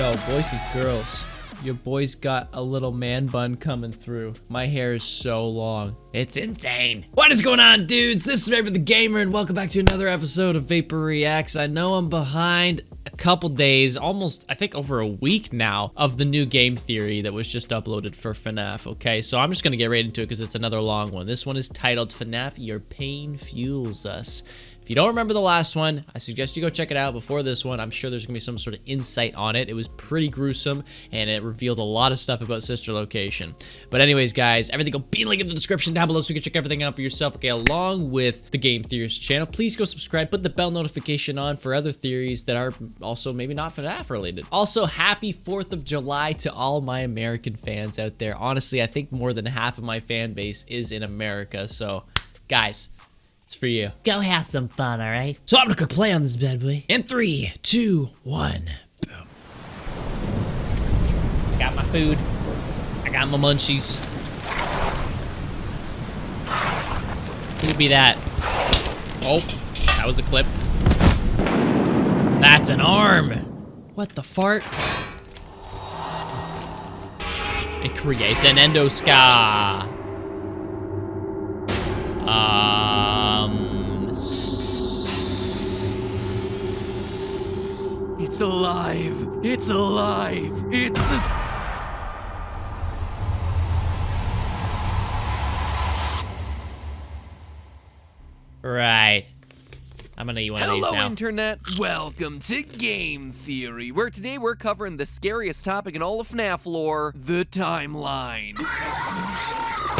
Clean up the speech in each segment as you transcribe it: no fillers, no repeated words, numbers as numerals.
Yo, boys and girls, your boy's got a little man bun coming through. My hair is so long. It's insane. What is going on, dudes? This is VaporTheGamer, and welcome back to another episode of Vapor Reacts. I know I'm behind a couple days, almost, I think over a week now, of the new game theory that was just uploaded for FNAF, okay? So I'm just gonna get right into it because it's another long one. This one is titled FNAF, Your Pain Fuels Us. If you don't remember the last one, I suggest you go check it out before this one. I'm sure there's gonna be some sort of insight on it. It was pretty gruesome, and it revealed a lot of stuff about Sister Location. But anyways, guys, everything will be linked in the description down below so you can check everything out for yourself, okay, along with the Game Theorists channel. Please go subscribe, put the bell notification on for other theories that are also maybe not FNAF related. Also, happy 4th of July to all my American fans out there. Honestly, I think more than half of my fan base is in America, so guys, it's for you. Go have some fun, alright? So I'm gonna click play on this bad boy. In 3, 2, 1, boom. Got my food. I got my munchies. Who'll be that? Oh, that was a clip. That's an arm. What the fart? It creates an endoscar. It's alive! It's alive! Right. I'm gonna eat one of these now. Hello, Internet! Welcome to Game Theory, where today we're covering the scariest topic in all of FNAF lore, the timeline.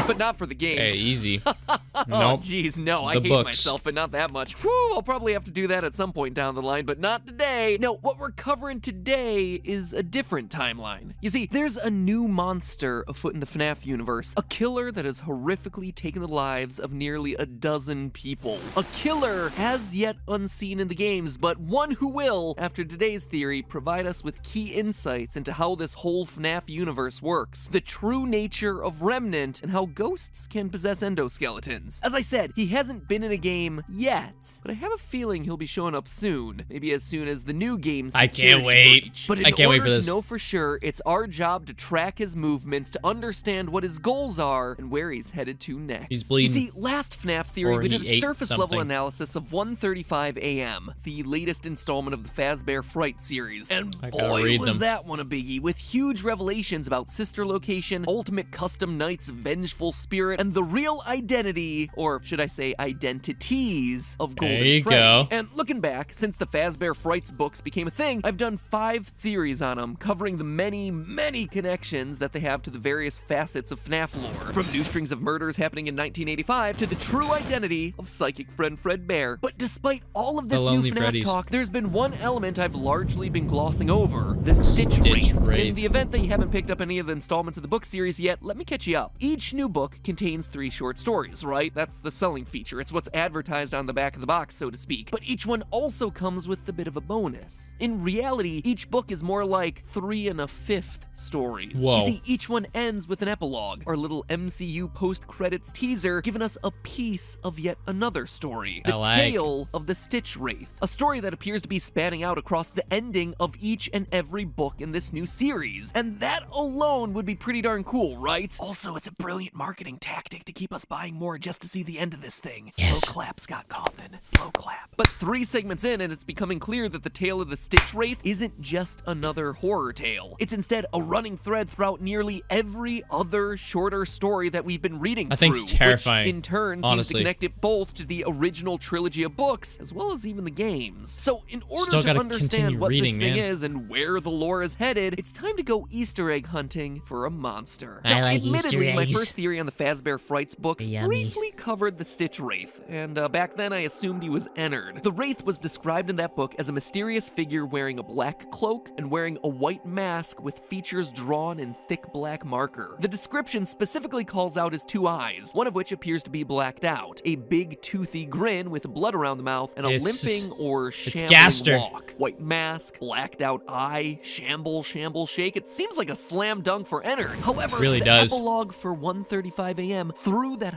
But not for the games. Hey, easy. Oh, Nope. jeez, no, I The hate books. myself, but not that much. Whew, I'll probably have to do that at some point down the line, but not today. No, what we're covering today is a different timeline. You see, there's a new monster afoot in the FNAF universe, a killer that has horrifically taken the lives of nearly a dozen people. A killer as yet unseen in the games, but one who will, after today's theory, provide us with key insights into how this whole FNAF universe works, the true nature of Remnant, and how ghosts can possess endoskeletons. As I said, he hasn't been in a game yet, but I have a feeling he'll be showing up soon. Maybe as soon as the new game's I can't wait. breach. But in I can't wait order for this. to know for sure, it's our job to track his movements, to understand what his goals are, and where he's headed to next. He's bleeding. You see, last FNAF theory, Or we did he a ate surface level something. analysis of 1:35 AM, the latest installment of the Fazbear Fright series. And I gotta boy, read was them. that one a biggie, with huge revelations about Sister Location, Ultimate Custom Knight's vengeful spirit, and the real identity, or should I say identities, of Golden There you Freddy. go. And looking back, since the Fazbear Frights books became a thing, I've done 5 theories on them, covering the many, many connections that they have to the various facets of FNAF lore. From new strings of murders happening in 1985 to the true identity of psychic friend Fredbear. But despite all of this The new Lonely FNAF Freddy's. talk, there's been one element I've largely been glossing over, the Stitchwraith. Stitchwraith. In the event that you haven't picked up any of the installments of the book series yet, let me catch you up. Each new book contains 3 short stories, right? That's the selling feature. It's what's advertised on the back of the box, so to speak. But each one also comes with a bit of a bonus. In reality, each book is more like 3 1/5 stories. Whoa. You see, each one ends with an epilogue, our little MCU post-credits teaser, giving us a piece of yet another story. The I like. tale of the Stitchwraith, a story that appears to be spanning out across the ending of each and every book in this new series. And that alone would be pretty darn cool, right? Also, it's a brilliant marketing tactic to keep us buying more just to see the end of this thing. Yes. Slow clap, Scott Cawthon. Slow clap. But 3 segments in, and it's becoming clear that the tale of the Stitchwraith isn't just another horror tale. It's instead a running thread throughout nearly every other shorter story that we've been reading I think it's through, terrifying, which in turn seems to honestly. connect it both to the original trilogy of books, as well as even the games. So in order Still to gotta understand continue what reading, this thing man. is and where the lore is headed, it's time to go Easter egg hunting for a monster. I Now, like Easter admittedly, my eggs. first theory on the Fazbear Frights books Yummy. briefly covered the Stitchwraith, and back then I assumed he was Ennard. The Wraith was described in that book as a mysterious figure wearing a black cloak and wearing a white mask with features drawn in thick black marker. The description specifically calls out his 2 eyes, one of which appears to be blacked out, a big toothy grin with blood around the mouth, and a It's- limping or shambling Gaster. walk. White mask, blacked out eye, shamble shake. It seems like a slam dunk for Ennard. However, Really the does. epilogue for 1:35 AM threw that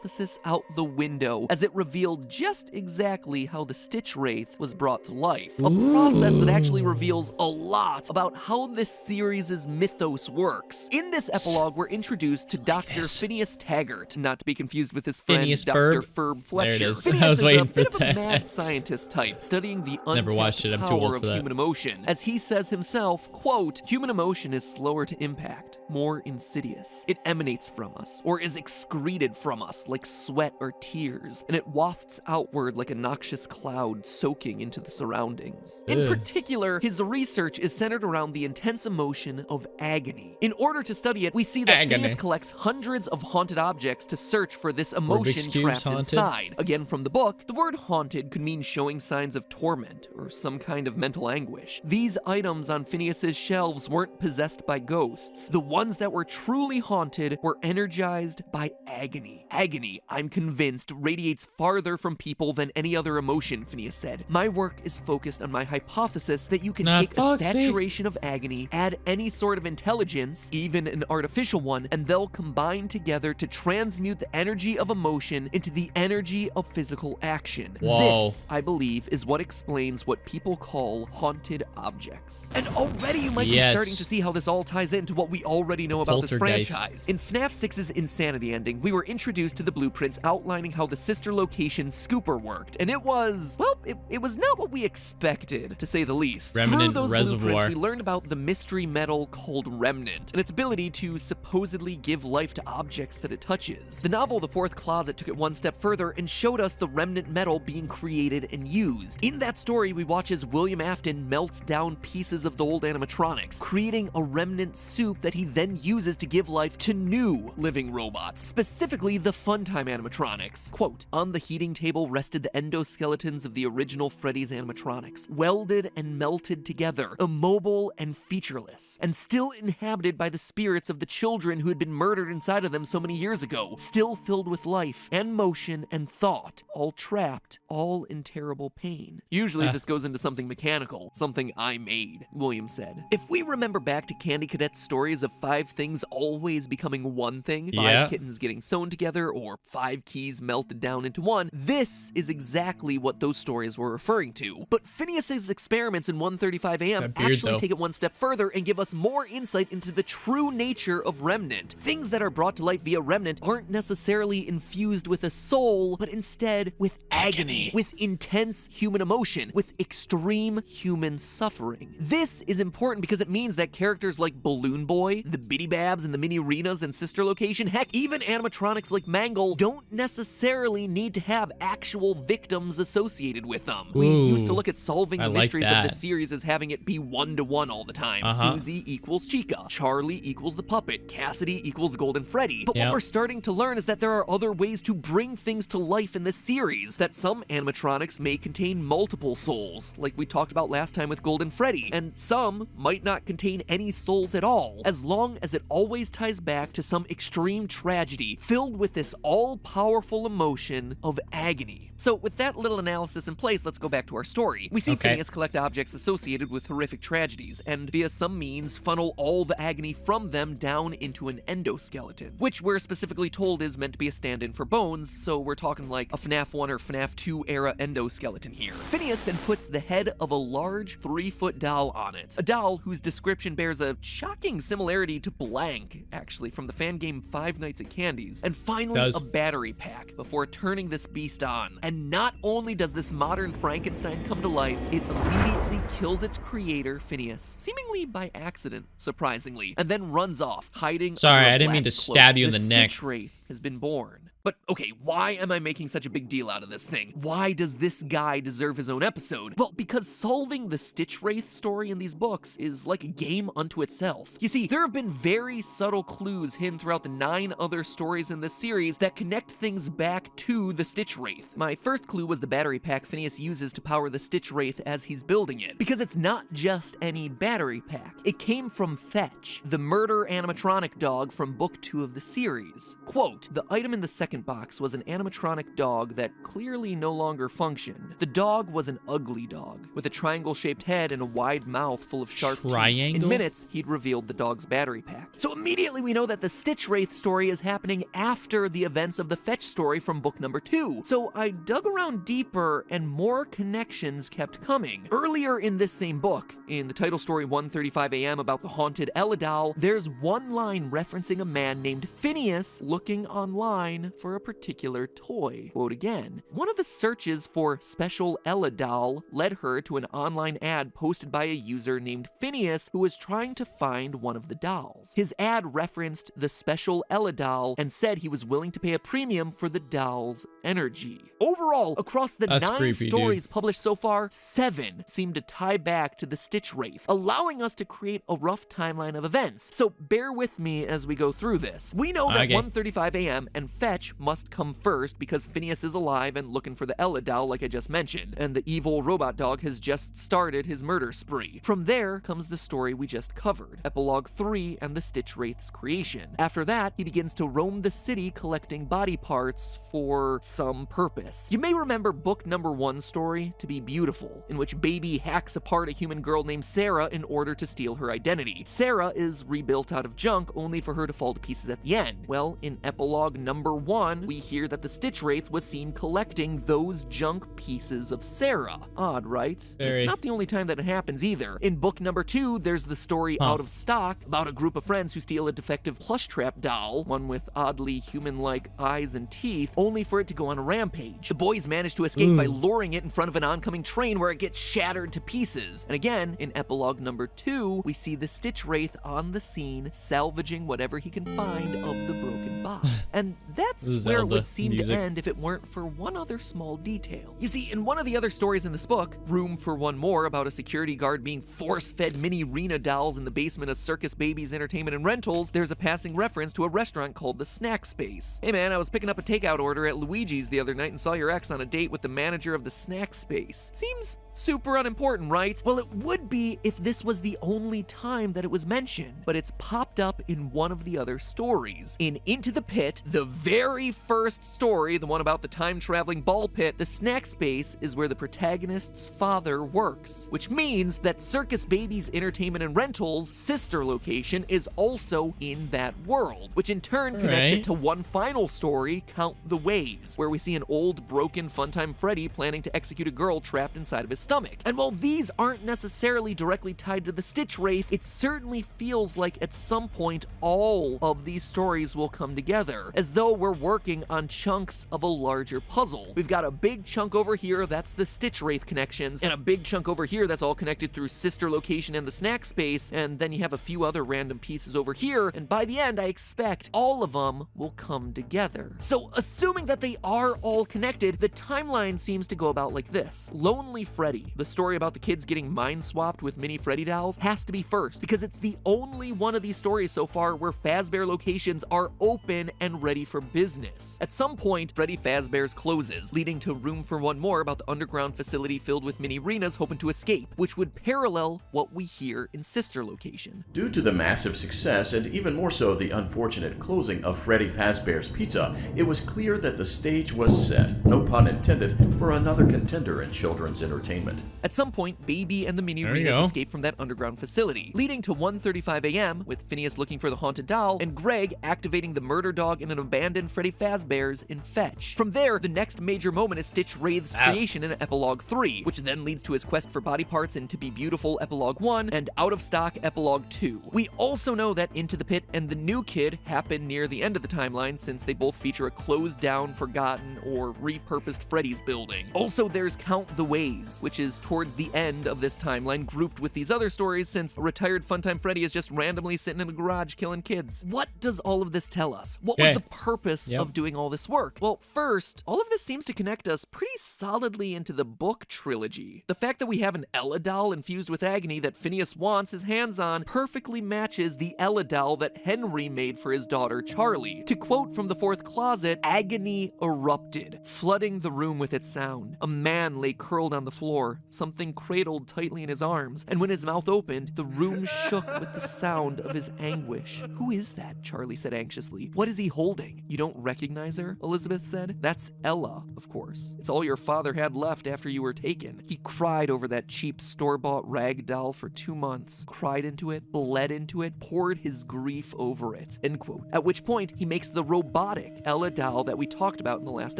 hypothesis out the window, as it revealed just exactly how the Stitchwraith was brought to life. A process that actually reveals a lot about how this series' mythos works. In this epilogue, we're introduced to Dr. Phineas Taggart, not to be confused with his friend Phineas Dr. Ferb? Ferb Fletcher. There it is. Phineas I was is waiting a for bit of a that. mad scientist type, studying the Never watched it. untapped I'm too old power of for that. human emotion. As he says himself, quote, "Human emotion is slower to impact, more insidious. It emanates from us, or is excreted from us like sweat or tears, and it wafts outward like a noxious cloud soaking into the surroundings." In Ugh. particular, his research is centered around the intense emotion of agony. In order to study it, we see that Agony. Phineas collects hundreds of haunted objects to search for this Rubik's emotion Cube's trapped haunted? inside. Again, from the book, the word haunted could mean showing signs of torment or some kind of mental anguish. These items on Phineas's shelves weren't possessed by ghosts. The ones that were truly haunted were energized by agony. Agony, I'm convinced, radiates farther from people than any other emotion, Phineas said. My work is focused on my hypothesis that you can Nah, take a fuck's sake. saturation of agony, add any sort of intelligence, even an artificial one, and they'll combine together to transmute the energy of emotion into the energy of physical action. Whoa. This, I believe, is what explains what people call haunted objects. And already you might be Yes. starting to see how this all ties into what we already know about this Poltergeist. franchise. In FNAF 6's Insanity ending, we were introduced to the blueprints outlining how the sister location Scooper worked, and it was, well, it was not what we expected, to say the least. Remnant Through those Reservoir. blueprints, we learned about the mystery metal called Remnant, and its ability to supposedly give life to objects that it touches. The novel The Fourth Closet took it one step further and showed us the Remnant metal being created and used. In that story, we watch as William Afton melts down pieces of the old animatronics, creating a remnant soup that he then uses to give life to new living robots, specifically the Funtime animatronics. Quote, "On the heating table rested the endoskeletons of the original Freddy's animatronics, welded and melted together, immobile and featureless, and still inhabited by the spirits of the children who had been murdered inside of them so many years ago, still filled with life and motion and thought, all trapped, all in terrible pain." Usually this goes into something mechanical, something I made, William said. If we remember back to Candy Cadet's stories of 5 things always becoming one thing, 5 Yeah. kittens getting sewn together, or 5 keys melted down into one, this is exactly what those stories were referring to. But Phineas's experiments in 135 AM That beard, actually though. take it one step further and give us more insight into the true nature of Remnant. Things that are brought to life via Remnant aren't necessarily infused with a soul, but instead with agony, with intense human emotion, with extreme human suffering. This is important because it means that characters like Balloon Boy, the Bitty Babs, and the Mini Renas and Sister Location, heck, even animatronics like Mangle, don't necessarily need to have actual victims associated with them. We used to look at solving I the like mysteries of that. the series as having it be one-to-one all the time. Susie equals Chica, Charlie equals the puppet, Cassidy equals Golden Freddy. But what we're starting to learn is that there are other ways to bring things to life in this series, that some animatronics may contain multiple souls, like we talked about last time with Golden Freddy, and some might not contain any souls at all, as long as it always ties back to some extreme tragedy filled with this all-powerful emotion of agony. So with that little analysis in place, let's go back to our story. We see Phineas collect objects associated with horrific tragedies, and via some means funnel all the agony from them down into an endoskeleton, which we're specifically told is meant to be a stand-in for bones, so we're talking like a FNAF 1 or FNAF 2 era endoskeleton here. Phineas then puts the head of a large 3-foot doll on it, a doll whose description bears a shocking similarity to Blank, actually, from the fan game Five Nights at Candy's, and finally a battery pack before turning this beast on. And not only does this modern Frankenstein come to life, it immediately kills its creator, Phineas, seemingly by accident, surprisingly, and then runs off, hiding Sorry, under a I didn't mean black to cloak. stab you in the neck. Stitchwraith has been born. But okay, why am I making such a big deal out of this thing? Why does this guy deserve his own episode? Well, because solving the Stitchwraith story in these books is like a game unto itself. You see, there have been very subtle clues hidden throughout the 9 other stories in this series that connect things back to the Stitchwraith. My first clue was the battery pack Phineas uses to power the Stitchwraith as he's building it, because it's not just any battery pack. It came from Fetch, the murder animatronic dog from book 2 of the series. Quote, "The item in the second second box was an animatronic dog that clearly no longer functioned. The dog was an ugly dog, with a triangle-shaped head and a wide mouth full of sharp teeth. In minutes, he'd revealed the dog's battery pack. So immediately we know that the Stitchwraith story is happening after the events of the Fetch story from book number 2. So I dug around deeper and more connections kept coming. Earlier in this same book, in the title story 1:35 a.m. about the haunted Ella doll, there's one line referencing a man named Phineas looking online for a particular toy. Quote again, one of the searches for special Ella doll led her to an online ad posted by a user named Phineas who was trying to find one of the dolls. His ad referenced the special Ella doll and said he was willing to pay a premium for the doll's energy. Overall, across the 9 stories published so far, 7 seem to tie back to the Stitchwraith, allowing us to create a rough timeline of events. So bear with me as we go through this. We know that 1:35 a.m. and Fetch must come first because Phineas is alive and looking for the Ella doll like I just mentioned, and the evil robot dog has just started his murder spree. From there comes the story we just covered, Epilogue 3 and the Stitchwraith's creation. After that, he begins to roam the city collecting body parts for some purpose. You may remember book number 1 story to be Beautiful, in which Baby hacks apart a human girl named Sarah in order to steal her identity. Sarah is rebuilt out of junk only for her to fall to pieces at the end. Well, in epilogue number 1, we hear that the Stitchwraith was seen collecting those junk pieces of Sarah. Odd, right? It's not the only time that it happens either. In book number 2, there's the story Out of Stock about a group of friends who steal a defective plush trap doll, one with oddly human-like eyes and teeth, only for it to go on a rampage. The boys manage to escape by luring it in front of an oncoming train where it gets shattered to pieces. And again, in epilogue number 2, we see the Stitchwraith on the scene salvaging whatever he can find of the broken box. And that's where it would seem to end if it weren't for one other small detail. You see, in one of the other stories in this book, Room for One More, about a security guard being force-fed mini Rena dolls in the basement of Circus Baby's Entertainment and Rentals, there's a passing reference to a restaurant called the Snack Space. Hey man, I was picking up a takeout order at Luigi's the other night and saw your ex on a date with the manager of the Snack Space. Seems super unimportant, right? Well, it would be if this was the only time that it was mentioned, but it's popped up in one of the other stories. In Into the Pit, the very first story, the one about the time-traveling ball pit, the Snack Space is where the protagonist's father works, which means that Circus Baby's Entertainment and Rentals' sister location is also in that world, which in turn connects it to one final story, Count the Ways, where we see an old, broken Funtime Freddy planning to execute a girl trapped inside of his stomach. And while these aren't necessarily directly tied to the Stitchwraith, it certainly feels like at some point all of these stories will come together, as though we're working on chunks of a larger puzzle. We've got a big chunk over here, that's the Stitchwraith connections, and a big chunk over here that's all connected through sister location and the Snack Space, and then you have a few other random pieces over here, and by the end I expect all of them will come together. So assuming that they are all connected, the timeline seems to go about like this. Lonely Freddy, the story about the kids getting mind swapped with mini Freddy dolls, has to be first because it's the only one of these stories so far where Fazbear locations are open and ready for business. At some point, Freddy Fazbear's closes, leading to Room for One More about the underground facility filled with mini Renas hoping to escape, which would parallel what we hear in Sister Location. Due to the massive success and even more so the unfortunate closing of Freddy Fazbear's Pizza, it was clear that the stage was set, no pun intended, for another contender in children's entertainment. At some point, Baby and the mini Renas escape from that underground facility, leading to 1:35 a.m. with Phineas looking for the haunted doll and Greg activating the murder dog in an abandoned Freddy Fazbear's in Fetch. From there, the next major moment is Stitchwraith's creation in Epilogue 3, which then leads to his quest for body parts in To Be Beautiful Epilogue 1 and Out of Stock Epilogue 2. We also know that Into the Pit and The New Kid happen near the end of the timeline since they both feature a closed down, forgotten, or repurposed Freddy's building. Also, there's Count the Ways, which is towards the end of this timeline grouped with these other stories since a retired Funtime Freddy is just randomly sitting in a garage killing kids. What does all of this tell us? What was the purpose of doing all this work? Well, first, all of this seems to connect us pretty solidly into the book trilogy. The fact that we have an Ella doll infused with agony that Phineas wants his hands on perfectly matches the Ella doll that Henry made for his daughter Charlie. To quote from the fourth closet, agony erupted, flooding the room with its sound. A man lay curled on the floor floor. Something cradled tightly in his arms, and when his mouth opened, the room shook with the sound of his anguish. Who is that? Charlie said anxiously. What is he holding? You don't recognize her? Elizabeth said. That's Ella, of course. It's all your father had left after you were taken. He cried over that cheap store-bought rag doll for 2 months, cried into it, bled into it, poured his grief over it, end quote. At which point, he makes the robotic Ella doll that we talked about in the last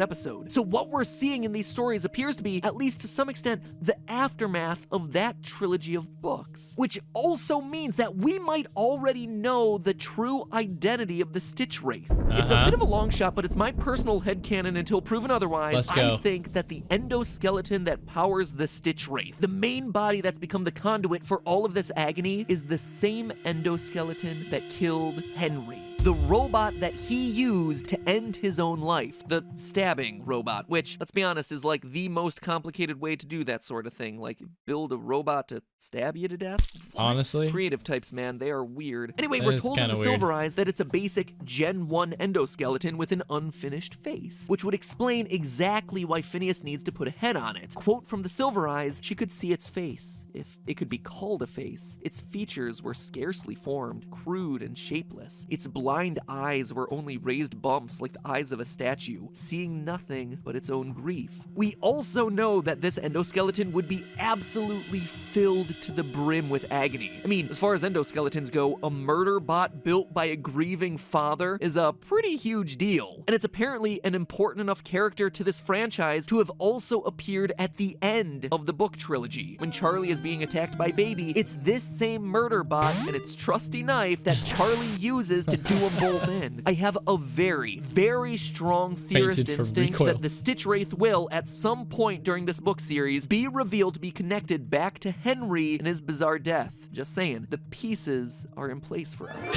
episode. So what we're seeing in these stories appears to be, at least to some extent, the aftermath of that trilogy of books. Which also means that we might already know the true identity of the Stitchwraith. It's a bit of a long shot, but it's my personal headcanon until proven otherwise. Let's go. I think that the endoskeleton that powers the Stitchwraith, the main body that's become the conduit for all of this agony, is the same endoskeleton that killed Henry. The robot that he used to end his own life. The stabbing robot, which, let's be honest, is like the most complicated way to do that sort of thing. Like, build a robot to stab you to death? What? Honestly? Creative types, man, they are weird. Anyway, That we're is told in kinda the weird. Silver Eyes that it's a basic Gen 1 endoskeleton with an unfinished face, which would explain exactly why Phineas needs to put a head on it. Quote from the Silver Eyes, she could see its face, if it could be called a face. Its features were scarcely formed, crude and shapeless. Its blind eyes were only raised bumps like the eyes of a statue, seeing nothing but its own grief. We also know that this endoskeleton would be absolutely filled to the brim with agony. I mean, as far as endoskeletons go, a murder bot built by a grieving father is a pretty huge deal. And it's apparently an important enough character to this franchise to have also appeared at the end of the book trilogy. When Charlie is being attacked by Baby, it's this same murder bot and its trusty knife that Charlie uses to do them both in. I have a very, very strong theorist Fainted from instinct recoil. that the Stitchwraith will, at some point during this book series, be revealed to be connected back to Henry and his bizarre death. Just saying, the pieces are in place for us.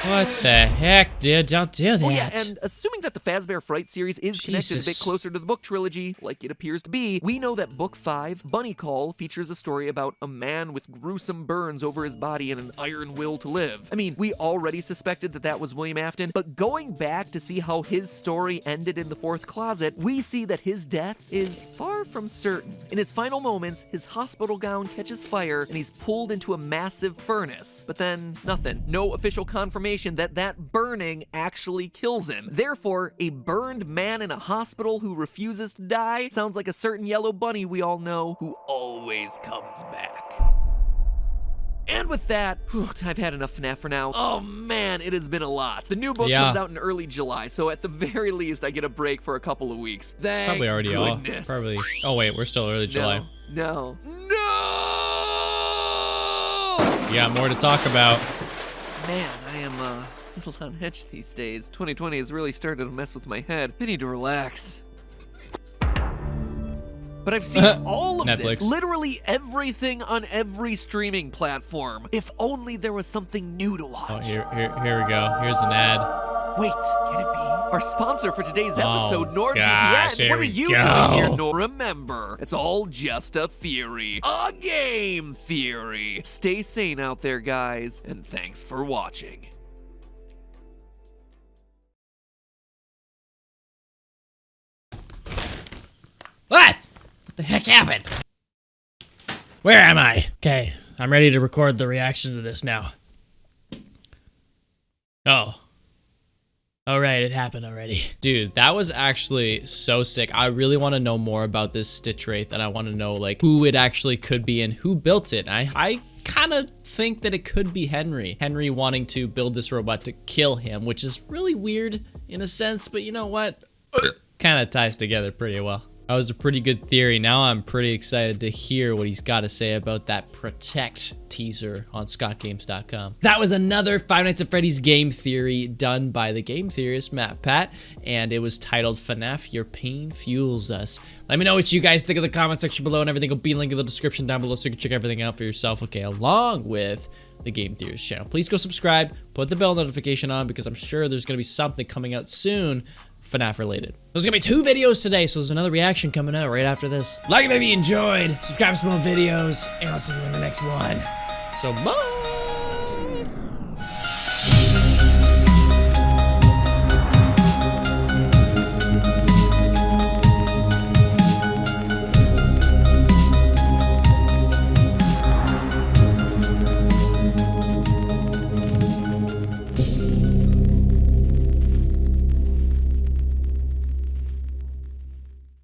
What the heck, dude? Don't do that. Oh yeah, and assuming that the Fazbear Fright series is connected a bit Jesus. closer to the book trilogy, like it appears to be, we know that Book 5, Bunny Call, features a story about a man with gruesome burns over his body and an iron will to live. I mean, we already suspected that that was William Afton, but going back to see how his story ended in the fourth closet, we see that his death is far from certain. In his final moments, his hospital gown catches fire and he's pulled into a massive furnace. But then, nothing. No official confirmation that burning actually kills him. Therefore, a burned man in a hospital who refuses to die sounds like a certain yellow bunny we all know who always comes back. And with that, I've had enough FNAF for now. Oh man, it has been a lot. The new book comes out in early July, so at the very least, I get a break for a couple of weeks. Thank Probably already goodness. off. Probably. Oh wait, we're still early July. No. You got more to talk about. Man, I am a little on edge these days. 2020 has really started to mess with my head. I need to relax. But I've seen all of Netflix. this, literally everything on every streaming platform. If only there was something new to watch. Oh, here we go. Here's an ad. Wait, can it be? Our sponsor for today's episode, gosh, NordVPN. here What are we you go. doing here, Nord? Remember, it's all just a theory. A game theory. Stay sane out there, guys, and thanks for watching. What? What the heck happened? Where am I? Okay, I'm ready to record the reaction to this now. Oh. All right, it happened already. Dude, that was actually so sick. I really want to know more about this Stitchwraith, and I want to know like who it actually could be and who built it. I kind of think that it could be Henry. Henry wanting to build this robot to kill him, which is really weird in a sense, but you know what? Kind of ties together pretty well. That was a pretty good theory. Now I'm pretty excited to hear what he's got to say about that Protect teaser on scottgames.com. That was another Five Nights at Freddy's game theory done by the game theorist Matt Pat, and it was titled FNAF Your Pain Fuels Us. Let me know what you guys think in the comment section below, and everything will be linked in the description down below so you can check everything out for yourself, okay, along with the Game Theorist channel. Please go subscribe, put the bell notification on, because I'm sure there's going to be something coming out soon FNAF related. There's gonna be 2 videos today, so there's another reaction coming out right after this. Like it if you enjoyed, subscribe for more videos, and I'll see you in the next one. So bye!